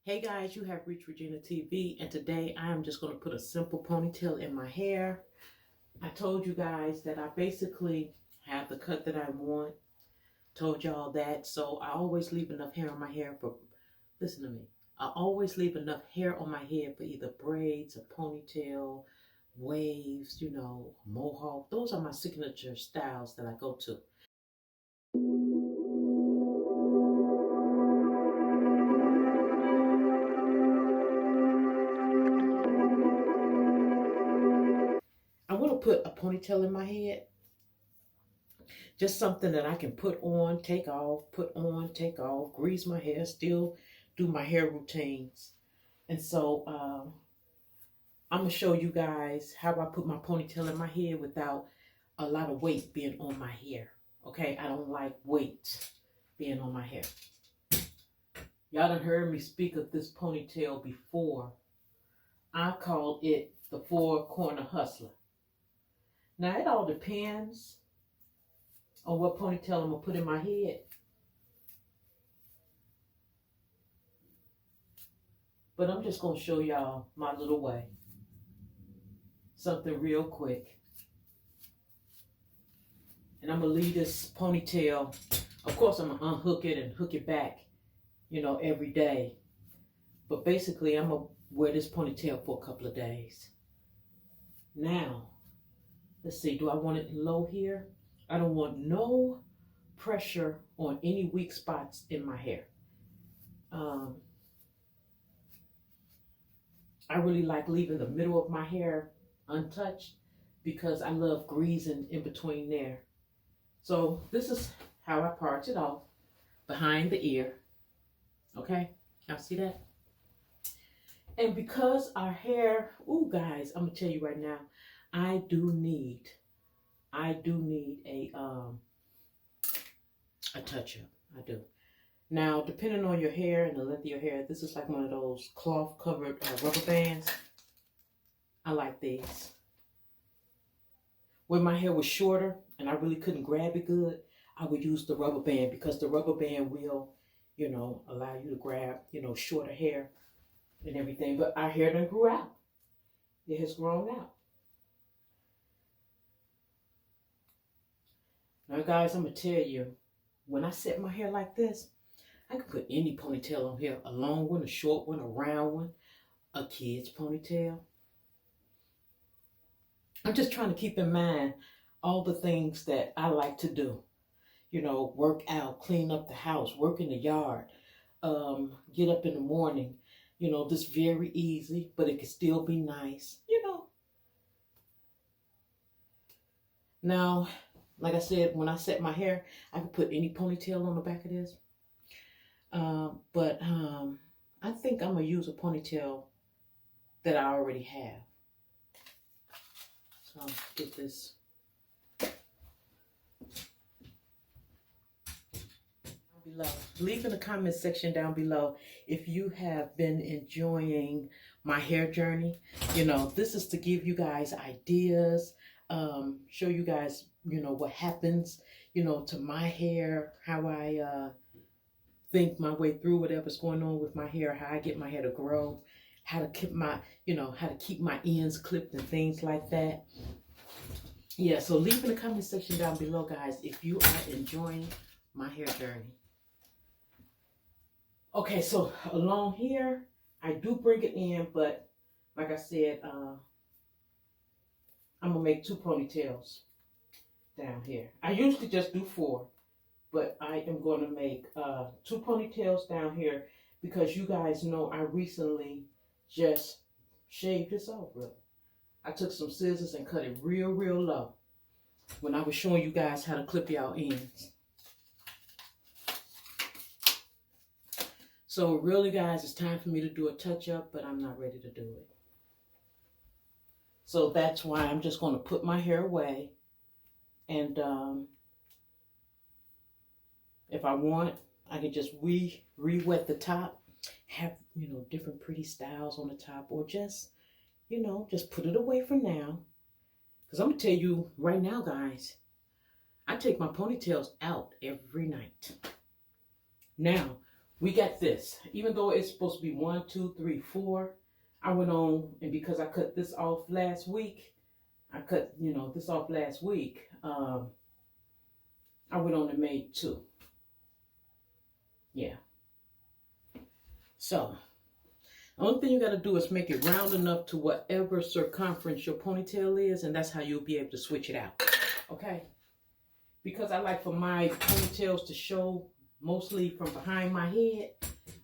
Hey guys, you have reached Regina TV, and today I am just going to put a simple ponytail in my hair. I told you guys that I basically have the cut that I want. Told y'all that, so I always leave enough hair on my hair for, listen to me, I always leave enough hair on my head for either braids, a ponytail, waves, mohawk. Those are my signature styles that I go to. I want to put a ponytail in my head. Just something that I can put on, take off, put on, take off, grease my hair, still do my hair routines. And so I'm going to show you guys how I put my ponytail in my head without a lot of weight being on my hair. Okay, I don't like weight being on my hair. Y'all done heard me speak of this ponytail before. I call it the four corner hustler. Now it all depends on what ponytail I'm going to put in my head. But I'm just going to show y'all my little way. Something real quick. And I'm going to leave this ponytail. Of course, I'm going to unhook it and hook it back, every day. But basically, I'm going to wear this ponytail for a couple of days. Now, let's see. Do I want it low here? I don't want no pressure on any weak spots in my hair. I really like leaving the middle of my hair untouched because I love greasing in between there. So this is how I part it off behind the ear. Okay, y'all see that? And because our hair, ooh guys, I'm gonna tell you right now, I do need a touch-up. I do. Now, depending on your hair and the length of your hair, this is like one of those cloth-covered rubber bands. I like these. When my hair was shorter and I really couldn't grab it good, I would use the rubber band because the rubber band will, allow you to grab, shorter hair and everything. But our hair done grew out. It has grown out. Now, guys, I'm going to tell you, when I set my hair like this, I can put any ponytail on here, a long one, a short one, a round one, a kid's ponytail. I'm just trying to keep in mind all the things that I like to do. Work out, clean up the house, work in the yard, get up in the morning. This very easy, but it can still be nice, Now, like I said, when I set my hair, I can put any ponytail on the back of this. But I think I'm going to use a ponytail that I already have. So I'll get this. Below. Leave in the comment section down below if you have been enjoying my hair journey. This is to give you guys ideas, show you guys, what happens, to my hair, how I think my way through whatever's going on with my hair, how I get my hair to grow, how to keep my, ends clipped and things like that. Yeah, so leave in the comment section down below, guys, if you are enjoying my hair journey. Okay, so along here, I do bring it in, but like I said, I'm going to make 2 ponytails down here. I usually just do 4, but I am going to make 2 ponytails down here because you guys know I recently just shaved this off, really. I took some scissors and cut it real, real low when I was showing you guys how to clip y'all ends. So really, guys, it's time for me to do a touch-up, but I'm not ready to do it. So that's why I'm just going to put my hair away. And if I want, I can just re-wet the top, have, different pretty styles on the top, or just, just put it away for now. Because I'm going to tell you right now, guys, I take my ponytails out every night. Now, we got this. Even though it's supposed to be 1, 2, 3, 4, I went on, and because I cut this off last week, this off last week, I went on and made 2. Yeah. So, the only thing you got to do is make it round enough to whatever circumference your ponytail is, and that's how you'll be able to switch it out. Okay? Because I like for my ponytails to show mostly from behind my head,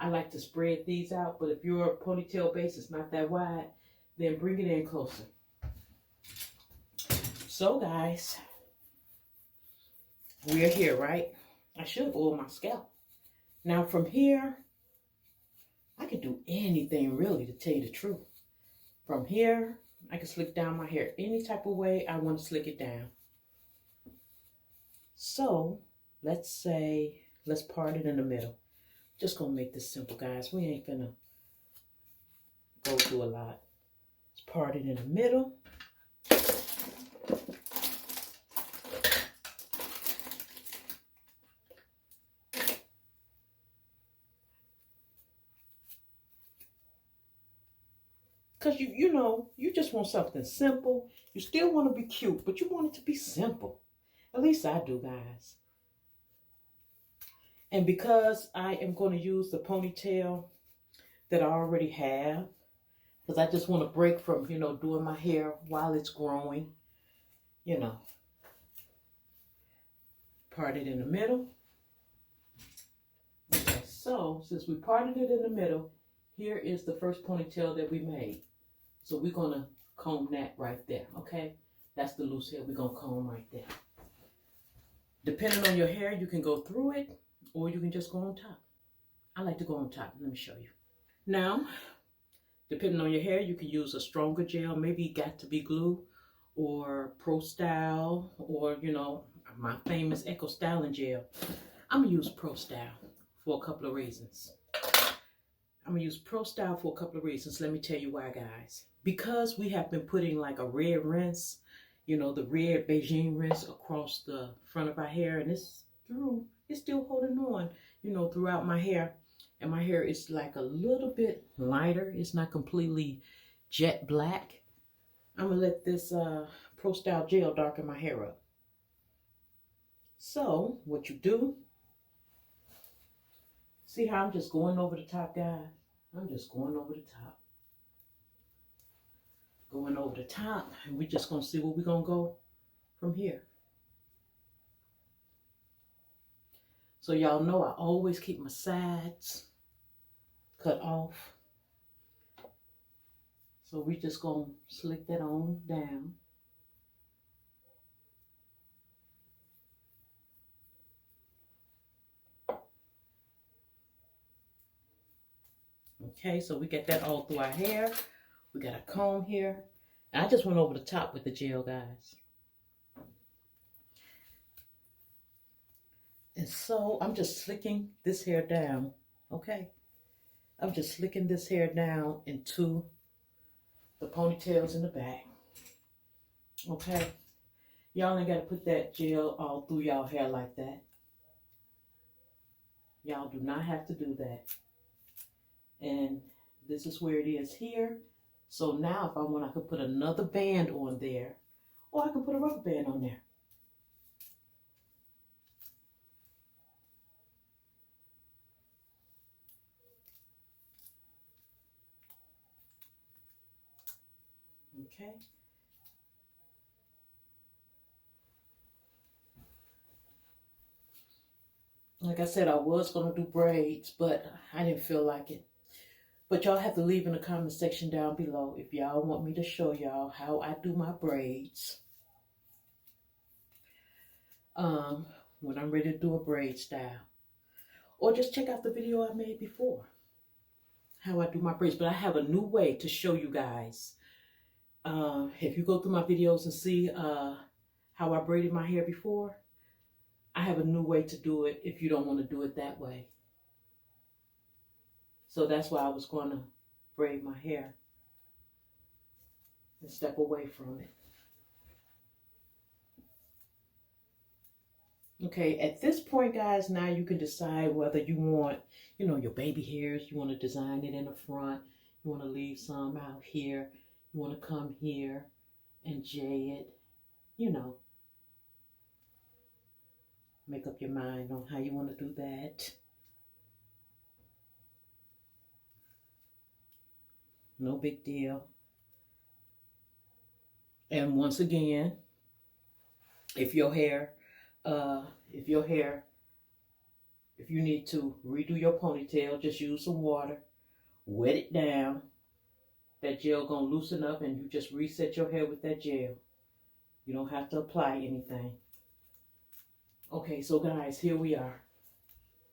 I like to spread these out. But if your ponytail base is not that wide, then bring it in closer. So guys, we're here, right? I should oil my scalp. Now from here, I can do anything really, to tell you the truth. From here, I can slick down my hair any type of way I want to slick it down. So let's part it in the middle. Just gonna make this simple, guys. We ain't gonna go through a lot. Let's part it in the middle. Because you just want something simple. You still want to be cute, but you want it to be simple. At least I do, guys. And because I am going to use the ponytail that I already have, because I just want to break from, doing my hair while it's growing, part it in the middle. Okay, so since we parted it in the middle, here is the first ponytail that we made. So we're going to comb that right there, okay? That's the loose hair we're going to comb right there. Depending on your hair, you can go through it, or you can just go on top. I like to go on top. Let me show you. Now, depending on your hair, you can use a stronger gel. Maybe Got to Be Glue or Pro Style, or, my famous Echo Styling Gel. I'm going to use Pro Style for a couple of reasons. I'm going to use Pro Style for a couple of reasons. Let me tell you why, guys. Because we have been putting like a red rinse, the red Beijing rinse across the front of our hair, and it's still holding on, throughout my hair. And my hair is like a little bit lighter. It's not completely jet black. I'm going to let this Pro Style gel darken my hair up. So, what you do, see how I'm just going over the top, guys? I'm just going over the top. Going over the top, and we're just going to see where we're going to go from here. So y'all know I always keep my sides cut off. So we just going to slick that on down. Okay, so we got that all through our hair. We got a comb here. And I just went over the top with the gel, guys. And so I'm just slicking this hair down, okay? I'm just slicking this hair down into the ponytails in the back, okay? Y'all ain't got to put that gel all through y'all hair like that. Y'all do not have to do that. And this is where it is here. So now if I want, I could put another band on there, or I can put a rubber band on there. Okay. Like I said, I was going to do braids, but I didn't feel like it. But y'all have to leave in the comment section down below if y'all want me to show y'all how I do my braids. When I'm ready to do a braid style. Or just check out the video I made before. How I do my braids. But I have a new way to show you guys. If you go through my videos and see how I braided my hair before, I have a new way to do it if you don't want to do it that way. So that's why I was going to braid my hair and step away from it. Okay, at this point, guys, now you can decide whether you want, your baby hairs, you want to design it in the front, you want to leave some out here, you want to come here and J it, you know, make up your mind on how you want to do that. No big deal. And once again, if your hair, if your hair, if you need to redo your ponytail, just use some water, wet it down. That gel gonna loosen up and you just reset your hair with that gel. You don't have to apply anything. Okay, so guys, here we are.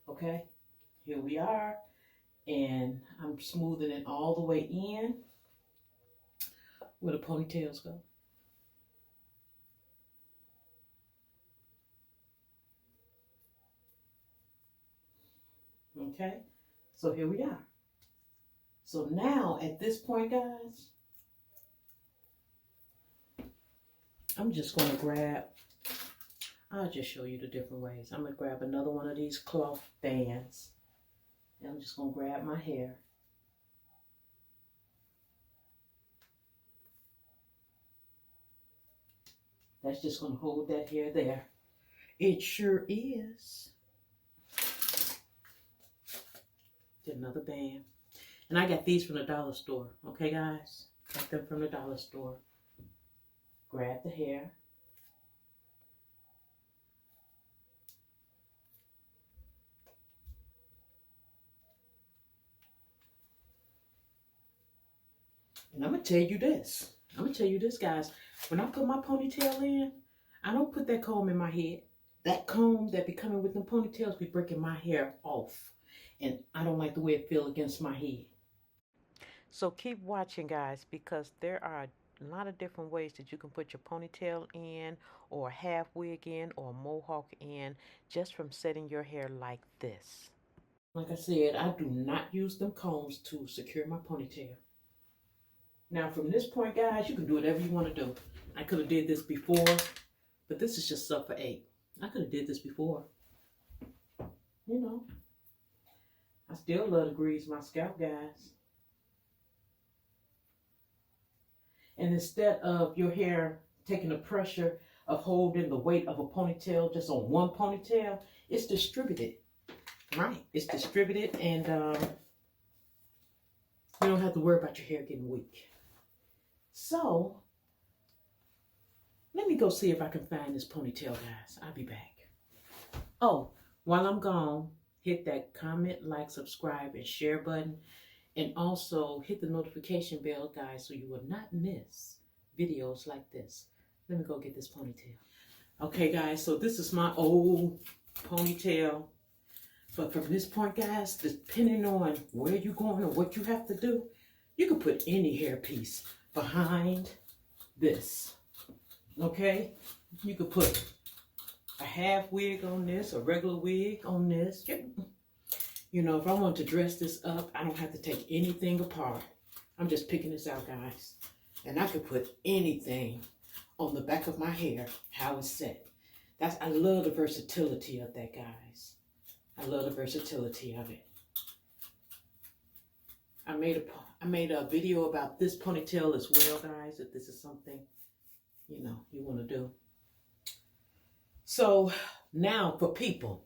Okay, here we are. And I'm smoothing it all the way in where the ponytails go. Okay, so here we are. So now at this point, guys, I'm just going to grab, I'll just show you the different ways. I'm going to grab another one of these cloth bands. And I'm just going to grab my hair. That's just going to hold that hair there. It sure is. Get another band. And I got these from the dollar store. Okay, guys? Got them from the dollar store. Grab the hair. And I'm going to tell you this. Guys. When I put my ponytail in, I don't put that comb in my head. That comb that be coming with them ponytails be breaking my hair off. And I don't like the way it feels against my head. So keep watching, guys, because there are a lot of different ways that you can put your ponytail in, or a half wig in, or a mohawk in, just from setting your hair like this. Like I said, I do not use them combs to secure my ponytail. Now from this point, guys, you can do whatever you want to do. I could have did this before, but this is just up for 8. I could have did this before. You know, I still love to grease my scalp, guys. And instead of your hair taking the pressure of holding the weight of a ponytail just on one ponytail, it's distributed, right? It's distributed, and you don't have to worry about your hair getting weak. So, let me go see if I can find this ponytail, guys. I'll be back. Oh, while I'm gone, hit that comment, like, subscribe, and share button. And also hit the notification bell, guys, so you will not miss videos like this. Let me go get this ponytail. Okay, guys, so this is my old ponytail. But from this point, guys, depending on where you're going or what you have to do, you can put any hairpiece behind this. Okay? You could put a half wig on this, a regular wig on this. You know, if I want to dress this up, I don't have to take anything apart. I'm just picking this out, guys. And I could put anything on the back of my hair, how it's set. I love the versatility of that, guys. I love the versatility of it. I made a video about this ponytail as well, guys, if this is something, you want to do. So now for people.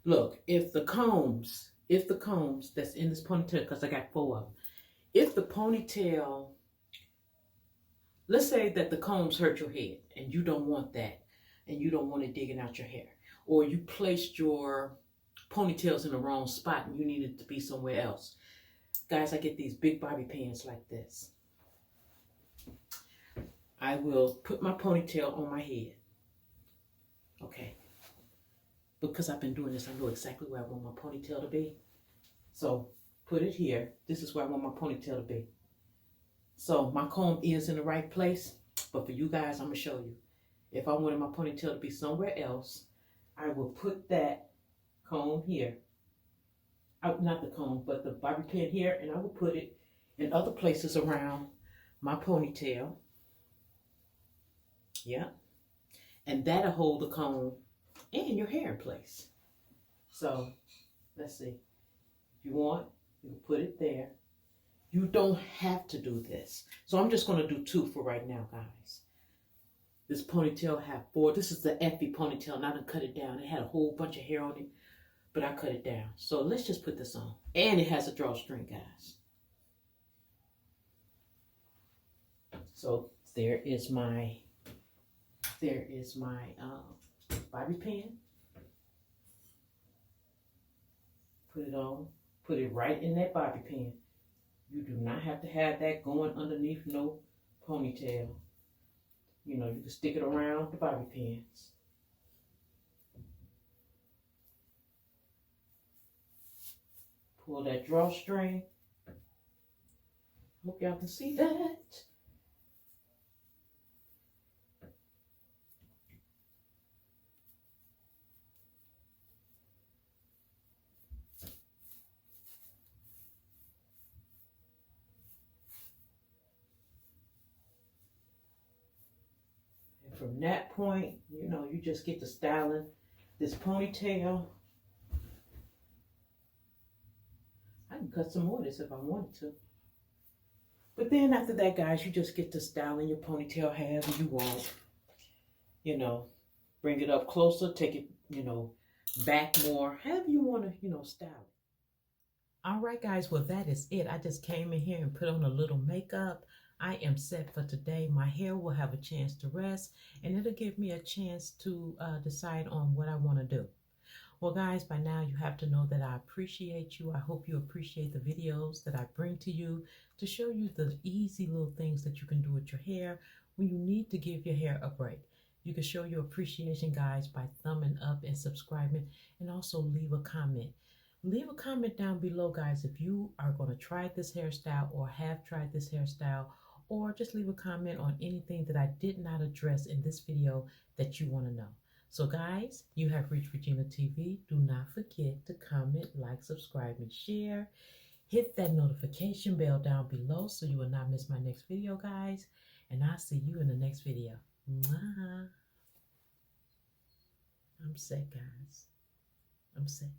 Look, if the combs that's in this ponytail, because I got 4 of them, if the ponytail, let's say that the combs hurt your head and you don't want that, and you don't want it digging out your hair, or you placed your ponytails in the wrong spot and you need it to be somewhere else. Guys, I get these big bobby pins like this. I will put my ponytail on my head. Okay. Because I've been doing this, I know exactly where I want my ponytail to be. So, put it here. This is where I want my ponytail to be. So, my comb is in the right place. But for you guys, I'm going to show you. If I wanted my ponytail to be somewhere else, I will put that comb here. Not the comb, but the bobby pin here. And I will put it in other places around my ponytail. Yeah. And that'll hold the comb and your hair in place. So let's see. If you want, you can put it there. You don't have to do this. So I'm just going to do 2 for right now, guys. This ponytail had 4. This is the Effie ponytail, and I done cut it down. It had a whole bunch of hair on it, but I cut it down. So let's just put this on. And it has a drawstring, guys. So there is my bobby pin. Put it on. Put it right in that bobby pin. You do not have to have that going underneath no ponytail. You know, you can stick it around the bobby pins. Pull that drawstring. Hope y'all can see that. From that point, you know, you just get to styling this ponytail. I can cut some more of this if I wanted to. But then after that, guys, you just get to styling your ponytail however you want. You know, bring it up closer, take it, you know, back more, however you want to, you know, style it. All right, guys, well, that is it. I just came in here and put on a little makeup. I am set for today. My hair will have a chance to rest, and it'll give me a chance to decide on what I want to do. Well, guys, by now you have to know that I appreciate you. I hope you appreciate the videos that I bring to you to show you the easy little things that you can do with your hair when you need to give your hair a break. You can show your appreciation, guys, by thumbing up and subscribing, and also leave a comment. Leave a comment down below, guys, if you are going to try this hairstyle or have tried this hairstyle, or just leave a comment on anything that I did not address in this video that you want to know. So, guys, you have reached Regina TV. Do not forget to comment, like, subscribe, and share. Hit that notification bell down below so you will not miss my next video, guys. And I'll see you in the next video. Mwah. I'm set, guys. I'm set.